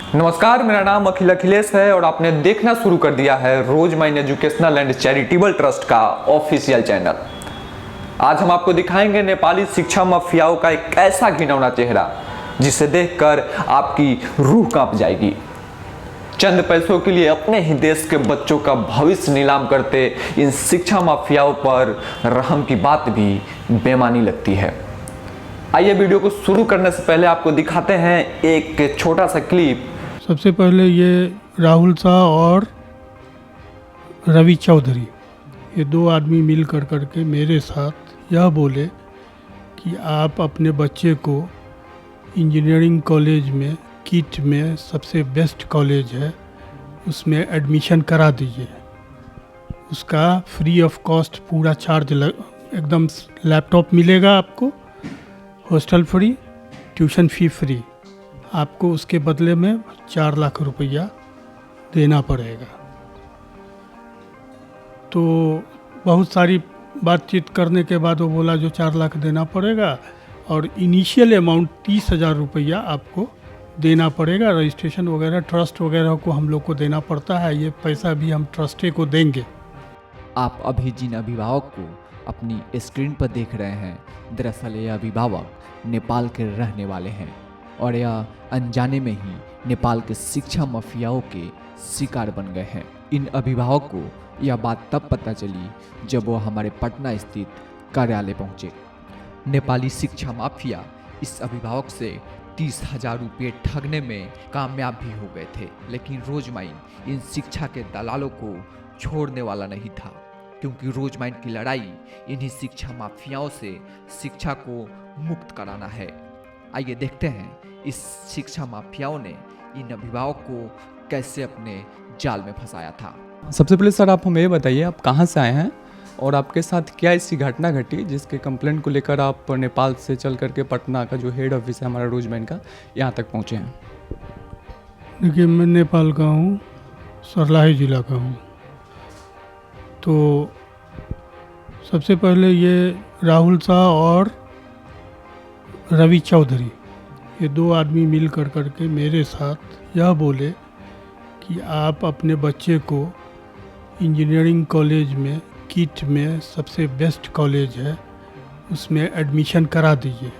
नमस्कार, मेरा नाम अखिल अखिलेश है और आपने देखना शुरू कर दिया है Rose Mine educational and charitable trust का ऑफिशियल चैनल। आज हम आपको दिखाएंगे नेपाली शिक्षा माफियाओं का एक ऐसा घिनौना चेहरा जिसे देखकर आपकी रूह कांप जाएगी। चंद पैसों के लिए अपने ही देश के बच्चों का भविष्य नीलाम करते इन शिक्षा माफियाओं पर रहम की बात भी बेमानी लगती है। आइए वीडियो को शुरू करने से पहले आपको दिखाते हैं एक छोटा सा क्लिप। सबसे पहले ये राहुल शाह और रवि चौधरी, ये दो आदमी मिल करके मेरे साथ यह बोले कि आप अपने बच्चे को इंजीनियरिंग कॉलेज में किट में सबसे बेस्ट कॉलेज है उसमें एडमिशन करा दीजिए। उसका फ्री ऑफ कॉस्ट पूरा चार्ज एकदम लैपटॉप मिलेगा आपको, hostel free, tuition fee free. आपको उसके बदले में 4 लाख रुपया देना पड़ेगा। तो बहुत सारी बातचीत करने के बाद वो बोला जो 4 लाख देना पड़ेगा और इनिशियल अमाउंट 30,000 रुपया आपको देना पड़ेगा। रजिस्ट्रेशन वगैरह ट्रस्ट वगैरह को हम लोग को देना पड़ता है, ये पैसा भी हम ट्रस्टे को देंगे। आप अभी जिन अभिभावक को अपनी स्क्रीन पर देख रहे हैं, दरअसल ये अभिभावक नेपाल के रहने वाले हैं और यह अनजाने में ही नेपाल के शिक्षा माफियाओं के शिकार बन गए हैं। इन अभिभावक को यह बात तब पता चली जब वो हमारे पटना स्थित कार्यालय पहुंचे। नेपाली शिक्षा माफिया इस अभिभावक से 30,000 रुपये ठगने में कामयाब भी हो गए थे, लेकिन रोजमाइन इन शिक्षा के दलालों को छोड़ने वाला नहीं था, क्योंकि रोजमाइन की लड़ाई इन्हीं शिक्षा माफियाओं से शिक्षा को मुक्त कराना है। आइए देखते हैं इस शिक्षा माफियाओं ने इन अभिभावक को कैसे अपने जाल में फंसाया था। सबसे पहले सर आप हमें ये बताइए आप कहाँ से आए हैं और आपके साथ क्या ऐसी घटना घटी जिसके कंप्लेंट को लेकर आप नेपाल से चल करके पटना का जो हेड ऑफिस है हमारा रोजमैन का, यहाँ तक पहुँचे हैं। देखिए, मैं नेपाल का हूँ, सर्लाही ज़िला का हूँ। तो सबसे पहले ये राहुल शाह और रवि चौधरी, ये दो आदमी मिल करके मेरे साथ यह बोले कि आप अपने बच्चे को इंजीनियरिंग कॉलेज में किट में सबसे बेस्ट कॉलेज है उसमें एडमिशन करा दीजिए।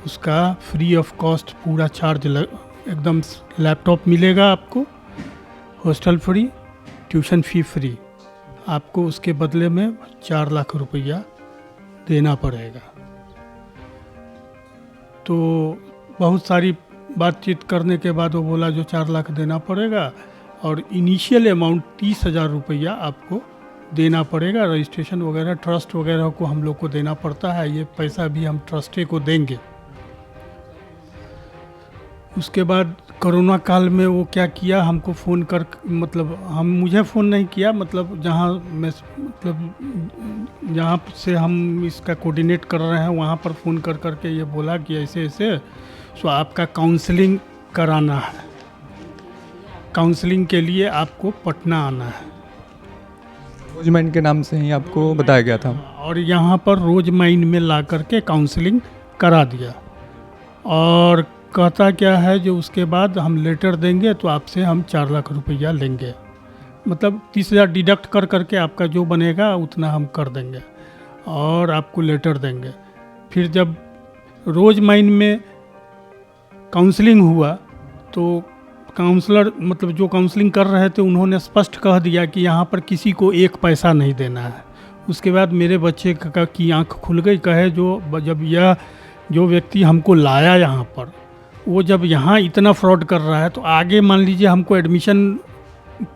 उसका फ्री ऑफ कॉस्ट पूरा चार्ज एकदम लैपटॉप मिलेगा आपको, hostel free, tuition fee free. आपको उसके बदले में 4 लाख रुपया देना पड़ेगा। तो बहुत सारी बातचीत करने के बाद वो बोला जो 4 लाख देना पड़ेगा और इनिशियल अमाउंट 30,000 रुपया आपको देना पड़ेगा। रजिस्ट्रेशन वगैरह ट्रस्ट वगैरह को हम लोग को देना पड़ता है, ये पैसा भी हम ट्रस्टे को देंगे। उसके बाद कोरोना काल में वो क्या किया, हमको फ़ोन कर, मतलब मुझे फ़ोन नहीं किया, मतलब जहाँ से हम इसका कोऑर्डिनेट कर रहे हैं वहाँ पर फ़ोन करके ये बोला कि ऐसे ऐसे सो आपका काउंसलिंग कराना है, काउंसलिंग के लिए आपको पटना आना है। रोजमैन के नाम से ही आपको बताया गया था और यहाँ पर रोजमाइन में ला करके काउंसलिंग करा दिया और कहता क्या है जो उसके बाद हम लेटर देंगे तो आपसे हम 4 लाख रुपया लेंगे, मतलब 30,000 डिडक्ट करके आपका जो बनेगा उतना हम कर देंगे और आपको लेटर देंगे। फिर जब रोजमाइन में काउंसलिंग हुआ तो काउंसलर, मतलब जो काउंसलिंग कर रहे थे, उन्होंने स्पष्ट कह दिया कि यहाँ पर किसी को एक पैसा नहीं देना है। उसके बाद मेरे बच्चे की आंख खुल गई, कहे जब यह जो व्यक्ति हमको लाया यहाँ पर, वो जब यहाँ इतना फ्रॉड कर रहा है तो आगे मान लीजिए हमको एडमिशन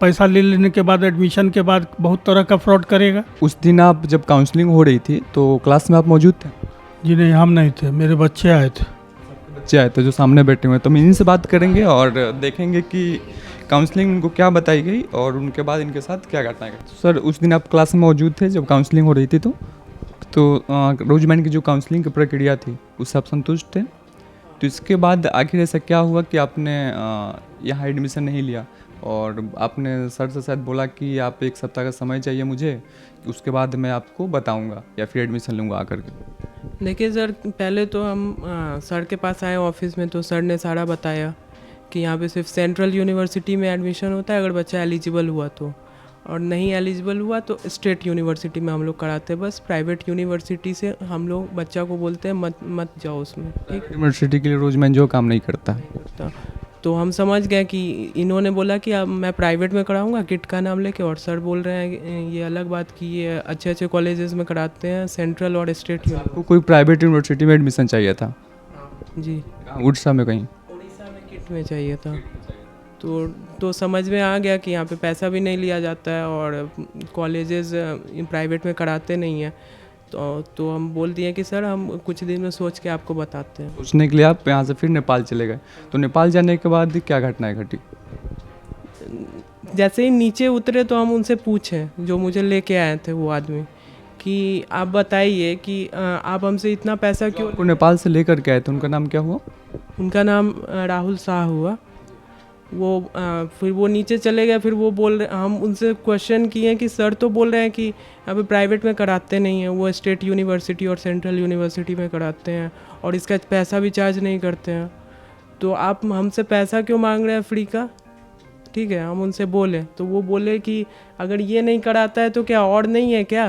पैसा ले लेने के बाद, एडमिशन के बाद बहुत तरह का फ्रॉड करेगा। उस दिन आप जब काउंसलिंग हो रही थी तो क्लास में आप मौजूद थे? जी नहीं, हम नहीं थे, मेरे बच्चे आए थे। बच्चे आए थे जो सामने बैठे हुए हैं, तो हम इन्हीं से बात करेंगे और देखेंगे कि काउंसलिंग उनको क्या बताई गई और उनके बाद इनके साथ क्या घटना है। सर उस दिन आप क्लास में मौजूद थे जब काउंसलिंग हो रही थी, तो रोजमैन की जो काउंसलिंग की प्रक्रिया थी उससे आप संतुष्ट थे? तो इसके बाद आखिर ऐसा क्या हुआ कि आपने यहाँ एडमिशन नहीं लिया और आपने सर से शायद बोला कि आप 1 सप्ताह का समय चाहिए मुझे, उसके बाद मैं आपको बताऊंगा या फिर एडमिशन लूँगा आकर के? देखिए सर, पहले तो हम सर के पास आए ऑफिस में, तो सर ने सारा बताया कि यहाँ पे सिर्फ सेंट्रल यूनिवर्सिटी में एडमिशन होता है अगर बच्चा एलिजिबल हुआ तो, और नहीं एलिजिबल हुआ तो स्टेट यूनिवर्सिटी में हम लोग कराते हैं। बस प्राइवेट यूनिवर्सिटी से हम लोग बच्चा को बोलते हैं मत जाओ उसमें, ठीक यूनिवर्सिटी के लिए रोजमैन जो काम नहीं करता। है। तो हम समझ गए कि इन्होंने बोला कि अब मैं प्राइवेट में कराऊंगा किट का नाम लेके, और सर बोल रहे हैं ये अलग बात कि ये अच्छे अच्छे कॉलेजेस में कराते हैं सेंट्रल और स्टेट आपको कोई प्राइवेट यूनिवर्सिटी में एडमिशन चाहिए था? जी, उड़ीसा में कहीं? उड़ीसा में किट में चाहिए था। तो समझ में आ गया कि यहाँ पे पैसा भी नहीं लिया जाता है और कॉलेजेस प्राइवेट में कराते नहीं हैं। तो हम बोल दिए कि सर हम कुछ दिन में सोच के आपको बताते हैं। पूछने के लिए आप यहाँ से फिर नेपाल चले गए, तो नेपाल जाने के बाद क्या घटनाएं घटी? जैसे ही नीचे उतरे तो हम उनसे पूछे, जो मुझे लेके आए थे वो आदमी, कि आप बताइए कि आप हमसे इतना पैसा क्यों। आपको नेपाल से लेकर के आए थे, उनका नाम क्या हुआ? उनका नाम राहुल शाह हुआ। वो फिर वो नीचे चले गए। फिर वो बोल रहे, हम उनसे क्वेश्चन किए कि सर तो बोल रहे हैं कि यहाँ पे प्राइवेट में कराते नहीं हैं, वो स्टेट यूनिवर्सिटी और सेंट्रल यूनिवर्सिटी में कराते हैं और इसका पैसा भी चार्ज नहीं करते हैं, तो आप हमसे पैसा क्यों मांग रहे हैं फ्री का। ठीक है, हम उनसे बोले तो वो बोले कि अगर ये नहीं कराता है तो क्या और नहीं है क्या,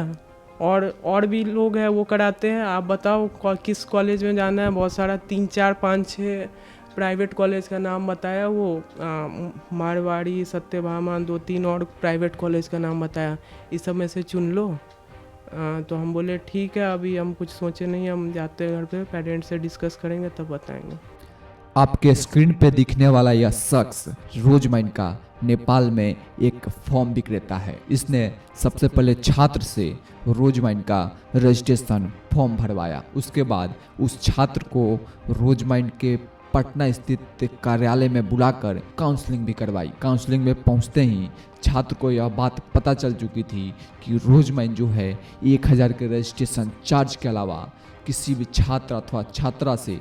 और भी लोग हैं वो कराते हैं, आप बताओ किस कॉलेज में जाना है। बहुत सारा 3 4 5 6 प्राइवेट कॉलेज का नाम बताया वो, मारवाड़ी, सत्यभामा, 2-3 और प्राइवेट कॉलेज का नाम बताया, इस सब में से चुन लो। तो हम बोले ठीक है, अभी हम कुछ सोचे नहीं, हम जाते हैं घर पे, पेरेंट्स से डिस्कस करेंगे तब बताएंगे। आपके स्क्रीन पे दिखने वाला यह शख्स रोजमैन का नेपाल में एक फॉर्म विक्रेता है। इसने सबसे पहले छात्र से रोजमैन का रजिस्ट्रेशन फॉर्म भरवाया, उसके बाद उस छात्र को रोजमैन के पटना स्थित कार्यालय में बुलाकर काउंसलिंग भी करवाई। काउंसलिंग में पहुंचते ही छात्र को यह बात पता चल चुकी थी कि रोजमैन जो है 1000 के रजिस्ट्रेशन चार्ज के अलावा किसी भी छात्र अथवा छात्रा से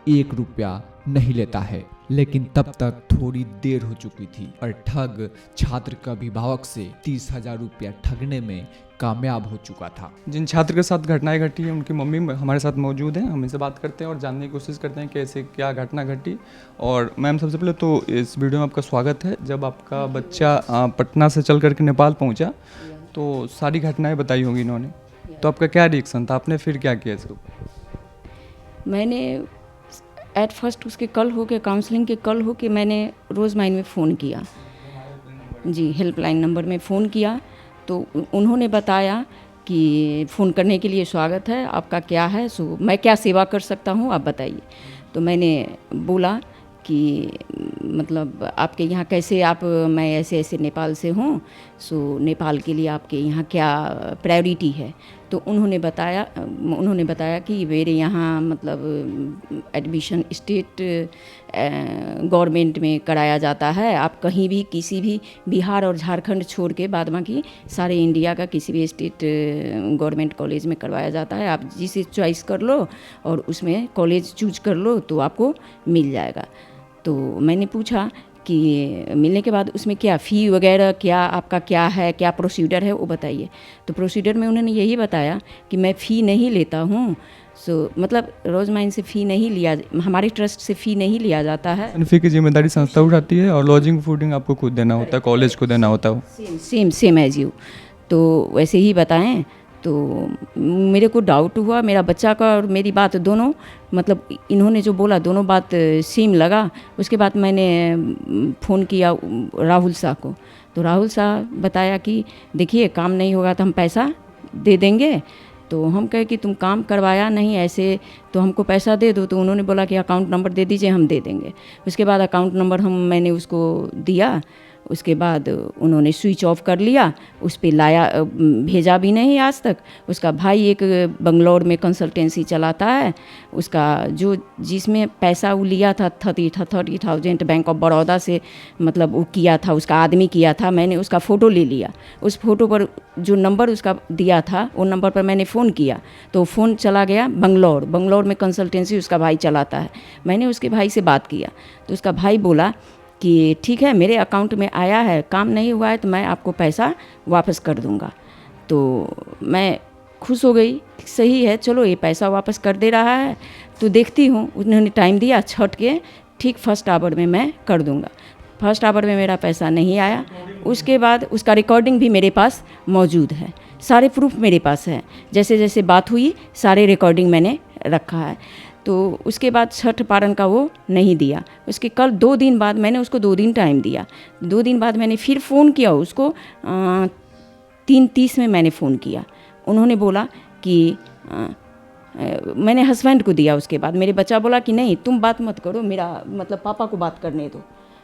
1 रुपया नहीं लेता है। लेकिन तब तक थोड़ी देर हो चुकी थी और ठग छात्र का अभिभावक से 30,000 रुपया ठगने में कामयाब हो चुका था। जिन छात्र के साथ घटनाएं घटी हैं उनकी मम्मी हमारे साथ मौजूद हैं, हम इनसे बात करते हैं और जानने की कोशिश करते हैं कि ऐसे क्या घटना घटी। और मैम, सबसे पहले तो इस वीडियो में आपका स्वागत है। जब आपका बच्चा पटना से चल करके नेपाल पहुंचा तो सारी घटनाएं बताई होंगी इन्होंने, तो आपका क्या रिएक्शन था, आपने फिर क्या किया इसके ऊपर? मैंने एट फर्स्ट उसके कल हो के काउंसलिंग के कल हो के मैंने रोजमैन में फ़ोन किया जी, हेल्पलाइन नंबर में फ़ोन किया तो उन्होंने बताया कि फ़ोन करने के लिए स्वागत है, आपका क्या है, सो मैं क्या सेवा कर सकता हूँ आप बताइए। तो मैंने बोला कि मतलब आपके यहाँ कैसे, आप मैं ऐसे ऐसे नेपाल से हूँ, सो नेपाल के लिए आपके यहाँ क्या प्रायोरिटी है। तो उन्होंने बताया कि मेरे यहाँ मतलब एडमिशन स्टेट गवर्नमेंट में कराया जाता है, आप कहीं भी किसी भी बिहार और झारखंड छोड़ के बाद बाकी सारे इंडिया का किसी भी स्टेट गवर्नमेंट कॉलेज में करवाया जाता है, आप जिसे चॉइस कर लो और उसमें कॉलेज चूज कर लो तो आपको मिल जाएगा। तो मैंने पूछा कि मिलने के बाद उसमें क्या फ़ी वगैरह क्या आपका क्या है, क्या प्रोसीजर है वो बताइए। तो प्रोसीजर में उन्होंने यही बताया कि मैं फ़ी नहीं लेता हूँ, सो मतलब रोजमैन से फ़ी नहीं लिया, हमारे ट्रस्ट से फ़ी नहीं लिया जाता है। फ़ी की जिम्मेदारी संस्था उठाती है और लॉजिंग फूडिंग आपको खुद देना होता है, कॉलेज को देना होता है। Same as you. तो वैसे ही बताएं तो मेरे को डाउट हुआ, मेरा बच्चा का और मेरी बात दोनों मतलब इन्होंने जो बोला दोनों बात सेम लगा। उसके बाद मैंने फ़ोन किया राहुल शाह को, तो राहुल शाह बताया कि देखिए काम नहीं होगा तो हम पैसा दे देंगे। तो हम कहे कि तुम काम करवाया नहीं ऐसे तो हमको पैसा दे दो। तो उन्होंने बोला कि अकाउंट नंबर दे दीजिए, हम दे देंगे। उसके बाद अकाउंट नंबर मैंने उसको दिया, उसके बाद उन्होंने स्विच ऑफ कर लिया, उस पर लाया भेजा भी नहीं आज तक। उसका भाई एक बंगलौर में कंसल्टेंसी चलाता है, उसका जो जिसमें पैसा वो लिया था 30,000 बैंक ऑफ बड़ौदा से मतलब वो किया था, उसका आदमी किया था। मैंने उसका फ़ोटो ले लिया, उस फ़ोटो पर जो नंबर उसका दिया था वो नंबर पर मैंने फ़ोन किया तो फ़ोन चला गया बंगलौर में कंसल्टेंसी उसका भाई चलाता है। मैंने उसके भाई से बात किया तो उसका भाई बोला कि ठीक है मेरे अकाउंट में आया है, काम नहीं हुआ है तो मैं आपको पैसा वापस कर दूंगा। तो मैं खुश हो गई, सही है चलो ये पैसा वापस कर दे रहा है तो देखती हूँ। उन्होंने टाइम दिया छठ के ठीक फर्स्ट आवर में मैं कर दूंगा। फर्स्ट आवर में मेरा पैसा नहीं आया। उसके बाद उसका रिकॉर्डिंग भी मेरे पास मौजूद है, सारे प्रूफ मेरे पास है, जैसे जैसे बात हुई सारे रिकॉर्डिंग मैंने रखा है। तो उसके बाद छठ पारन का वो नहीं दिया। उसके कल 2 दिन बाद मैंने उसको 2 दिन टाइम दिया। 2 दिन बाद मैंने फिर फ़ोन किया उसको, 3:30 में मैंने फ़ोन किया। उन्होंने बोला कि मैंने हस्बैंड को दिया। उसके बाद मेरे बच्चा बोला कि नहीं तुम बात मत करो, मेरा मतलब पापा को बात करने दो,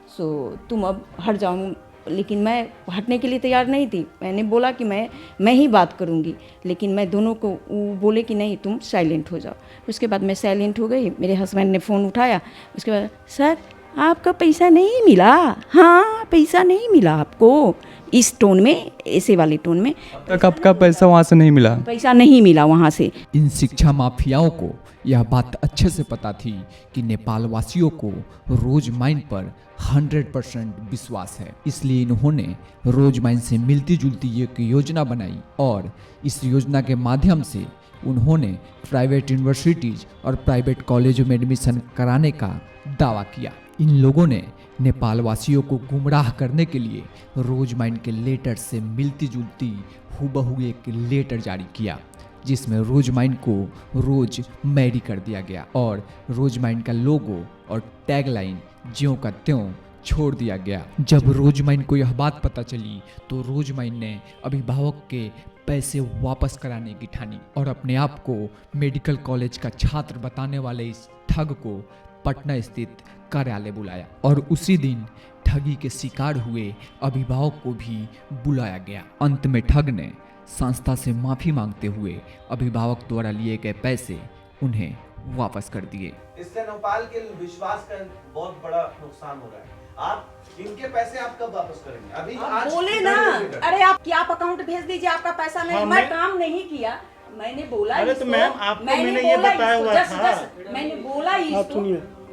सो तुम अब हट जाओ। लेकिन मैं हटने के लिए तैयार नहीं थी। मैंने बोला कि मैं ही बात करूंगी, लेकिन मैं दोनों को वो बोले कि नहीं तुम साइलेंट हो जाओ। उसके बाद मैं साइलेंट हो गई। मेरे हस्बैंड ने फ़ोन उठाया। उसके बाद सर आपका पैसा नहीं मिला? हाँ पैसा नहीं मिला आपको, इस टोन में, ऐसे वाले टोन में। तक आपका पैसा वहाँ से नहीं मिला? पैसा नहीं मिला वहाँ से। इन शिक्षा माफियाओं को यह बात अच्छे से पता थी कि नेपाल वासियों को रोज माइन पर 100% विश्वास है, इसलिए इन्होंने रोज माइन से मिलती जुलती एक योजना बनाई और इस योजना के माध्यम से उन्होंने प्राइवेट यूनिवर्सिटीज और प्राइवेट कॉलेजों में एडमिशन कराने का दावा किया। इन लोगों ने नेपाल वासियों को गुमराह करने के लिए रोज माइन के लेटर से मिलती जुलती हूबहू एक लेटर जारी किया, जिसमें रोज माइन को रोज मैरी कर दिया गया और रोज माइन का लोगो और टैगलाइन ज्यों का त्यों छोड़ दिया गया। जब रोज माइन को यह बात पता चली तो रोज माइन ने अभिभावक के पैसे वापस कराने की ठानी और अपने आप को मेडिकल कॉलेज का छात्र बताने वाले इस ठग को पटना स्थित कार्यालय बुलाया और उसी दिन ठगी के शिकार हुए अभिभावक को भी बुलाया गया। अंत में ठग ने संस्था से माफी मांगते हुए अभिभावक द्वारा लिए गए पैसे उन्हें वापस कर दिए। इससे नेपाल के विश्वास का बहुत बड़ा नुकसान हो रहा है। आप इनके पैसे आप कब वापस करेंगे? अभी आज बोले ना, अरे आप अकाउंट भेज दीजिए, आपका पैसा नहीं। मैं काम नहीं किया, मैंने बोला। अरे तो मैम आपको मैंने ये बताया हुआ था। मैंने बोला इसको,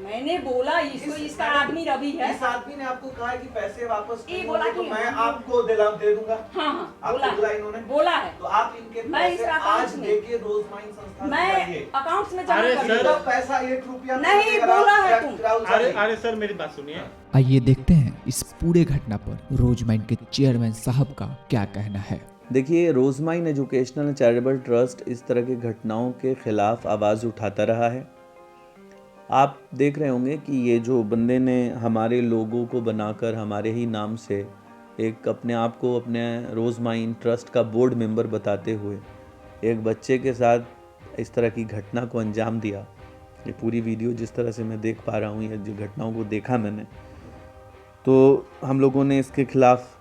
मैंने बोला इसको, इसका आदमी रवि है। इस आदमी ने आपको कहा है कि पैसे वापस बोला तो कि मैं आपको दे दूंगा। हाँ आपको बोला इन्होंने, बोला है। तो आप इनके पैसे आज देके रोज माइन संस्था मैं अकाउंट में जमा अरे कर सर, दूंगा। पैसा 1 रुपया नहीं बोला है तुम। अरे सर मेरी बात सुनिए। आइए देखते हैं इस पूरे घटना पर रोज माइन के चेयरमैन साहब का क्या कहना है। देखिए, रोजमाइन एजुकेशनल चैरिटेबल ट्रस्ट इस तरह की घटनाओं के खिलाफ आवाज़ उठाता रहा है। आप देख रहे होंगे कि ये जो बंदे ने हमारे लोगों को बनाकर हमारे ही नाम से एक अपने आप को अपने रोजमाइन ट्रस्ट का बोर्ड मेंबर बताते हुए एक बच्चे के साथ इस तरह की घटना को अंजाम दिया। ये पूरी वीडियो जिस तरह से मैं देख पा रहा हूँ, ये जो घटनाओं को देखा मैंने, तो हम लोगों ने इसके खिलाफ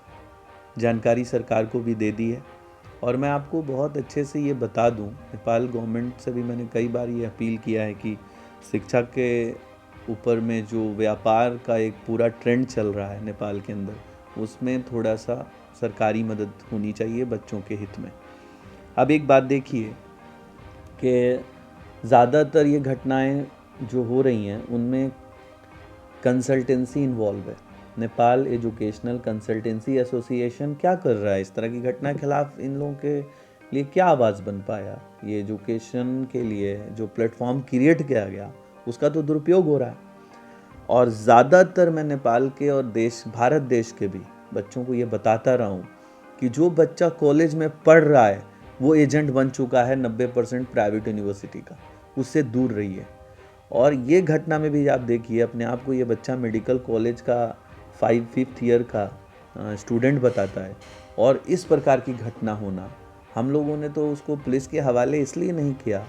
जानकारी सरकार को भी दे दी है। और मैं आपको बहुत अच्छे से ये बता दूं, नेपाल गवर्नमेंट से भी मैंने कई बार ये अपील किया है कि शिक्षा के ऊपर में जो व्यापार का एक पूरा ट्रेंड चल रहा है नेपाल के अंदर, उसमें थोड़ा सा सरकारी मदद होनी चाहिए बच्चों के हित में। अब एक बात देखिए कि ज़्यादातर ये घटनाएं जो हो रही हैं उनमें कंसल्टेंसी इन्वॉल्व है। नेपाल एजुकेशनल कंसल्टेंसी एसोसिएशन क्या कर रहा है? इस तरह की घटना के खिलाफ इन लोगों के लिए क्या आवाज़ बन पाया? ये एजुकेशन के लिए जो प्लेटफॉर्म क्रिएट किया गया उसका तो दुरुपयोग हो रहा है। और ज़्यादातर मैं नेपाल के और भारत देश के भी बच्चों को ये बताता रहा हूँ कि जो बच्चा कॉलेज में पढ़ रहा है वो एजेंट बन चुका है 90% प्राइवेट यूनिवर्सिटी का, उससे दूर रहिए। और ये घटना में भी आप देखिए, अपने आप को ये बच्चा मेडिकल कॉलेज का 5th ईयर का स्टूडेंट बताता है और इस प्रकार की घटना होना, हम लोगों ने तो उसको पुलिस के हवाले इसलिए नहीं किया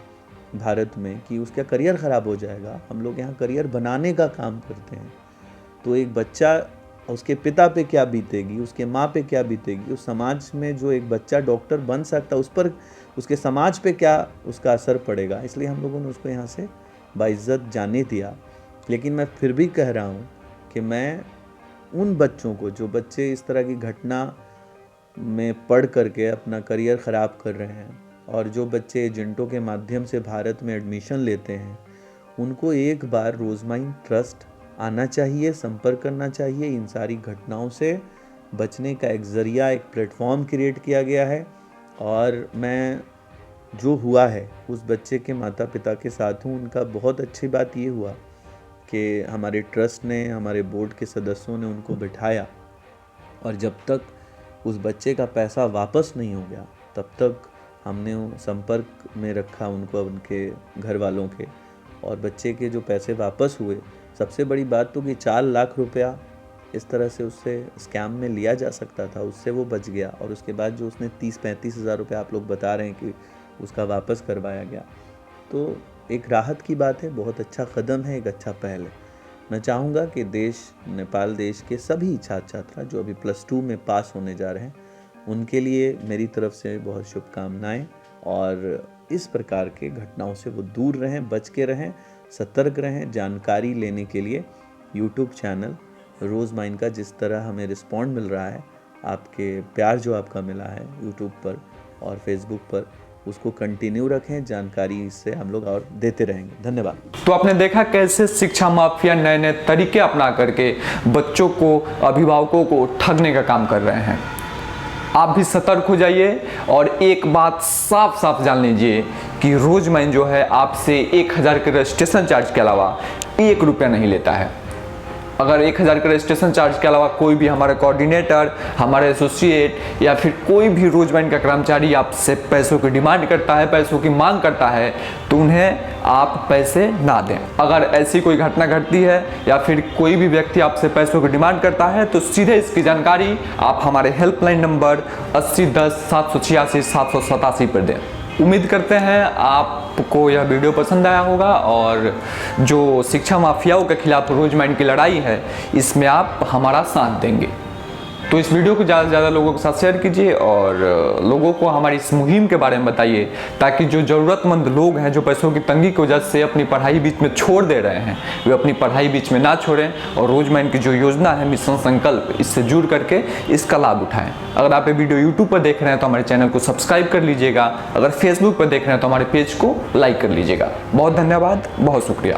भारत में कि उसका करियर ख़राब हो जाएगा। हम लोग यहाँ करियर बनाने का काम करते हैं। तो एक बच्चा, उसके पिता पे क्या बीतेगी, उसके माँ पे क्या बीतेगी, उस समाज में जो एक बच्चा डॉक्टर बन सकता उस पर, उसके समाज पे क्या उसका असर पड़ेगा, इसलिए हम लोगों ने उसको यहाँ से बाइज्जत जाने दिया। लेकिन मैं फिर भी कह रहा हूँ कि मैं उन बच्चों को, जो बच्चे इस तरह की घटना में पढ़ करके अपना करियर ख़राब कर रहे हैं और जो बच्चे एजेंटों के माध्यम से भारत में एडमिशन लेते हैं, उनको एक बार रोजमाइन ट्रस्ट आना चाहिए, संपर्क करना चाहिए। इन सारी घटनाओं से बचने का एक ज़रिया, एक प्लेटफॉर्म क्रिएट किया गया है। और मैं जो हुआ है उस बच्चे के माता पिता के साथ हूँ, उनका बहुत अच्छी बात ये हुआ कि हमारे ट्रस्ट ने, हमारे बोर्ड के सदस्यों ने उनको बिठाया और जब तक उस बच्चे का पैसा वापस नहीं हो गया तब तक हमने संपर्क में रखा उनको, उनके घर वालों के, और बच्चे के जो पैसे वापस हुए, सबसे बड़ी बात तो कि 4 लाख रुपया इस तरह से उससे स्कैम में लिया जा सकता था, उससे वो बच गया। और उसके बाद जो उसने 30-35 हज़ार रुपये आप लोग बता रहे हैं कि उसका वापस करवाया गया, तो एक राहत की बात है, बहुत अच्छा कदम है, एक अच्छा पहल है। मैं चाहूँगा कि नेपाल देश के सभी छात्र छात्रा जो अभी +2 में पास होने जा रहे हैं, उनके लिए मेरी तरफ से बहुत शुभकामनाएं, और इस प्रकार के घटनाओं से वो दूर रहें, बच के रहें, सतर्क रहें। जानकारी लेने के लिए यूट्यूब चैनल रोज़ माइंड का जिस तरह हमें रिस्पॉन्ड मिल रहा है, आपके प्यार जो आपका मिला है यूट्यूब पर और फेसबुक पर, उसको कंटिन्यू रखें। जानकारी इससे हम लोग और देते रहेंगे। धन्यवाद। तो आपने देखा कैसे शिक्षा माफिया नए नए तरीके अपना करके बच्चों को, अभिभावकों को ठगने का काम कर रहे हैं। आप भी सतर्क हो जाइए और एक बात साफ साफ जान लीजिए कि रोज माइन जो है आपसे 1000 के रजिस्ट्रेशन चार्ज के अलावा 1 रुपया नहीं लेता है। अगर 1000 के रजिस्ट्रेशन चार्ज के अलावा कोई भी हमारे कोऑर्डिनेटर, हमारे एसोसिएट या फिर कोई भी रोज माइन का कर्मचारी आपसे पैसों की डिमांड करता है, पैसों की मांग करता है, तो उन्हें आप पैसे ना दें। अगर ऐसी कोई घटना घटती है या फिर कोई भी व्यक्ति आपसे पैसों की डिमांड करता है तो सीधे इसकी जानकारी आप हमारे हेल्पलाइन नंबर 8010 786 787 पर दें। उम्मीद करते हैं आपको यह वीडियो पसंद आया होगा और जो शिक्षा माफियाओं के खिलाफ रोज माइंड की लड़ाई है, इसमें आप हमारा साथ देंगे। तो इस वीडियो को ज़्यादा से ज़्यादा लोगों के साथ शेयर कीजिए और लोगों को हमारी इस मुहिम के बारे में बताइए, ताकि जो ज़रूरतमंद लोग हैं, जो पैसों की तंगी की वजह से अपनी पढ़ाई बीच में छोड़ दे रहे हैं, वे अपनी पढ़ाई बीच में ना छोड़ें और रोज माइंड की जो योजना है मिशन संकल्प, इससे जुड़ करके इसका लाभ उठाएं। अगर आप ये वीडियो यूट्यूब पर देख रहे हैं तो हमारे चैनल को सब्सक्राइब कर लीजिएगा। अगर फेसबुक पर देख रहे हैं तो हमारे पेज को लाइक कर लीजिएगा। बहुत धन्यवाद, बहुत शुक्रिया।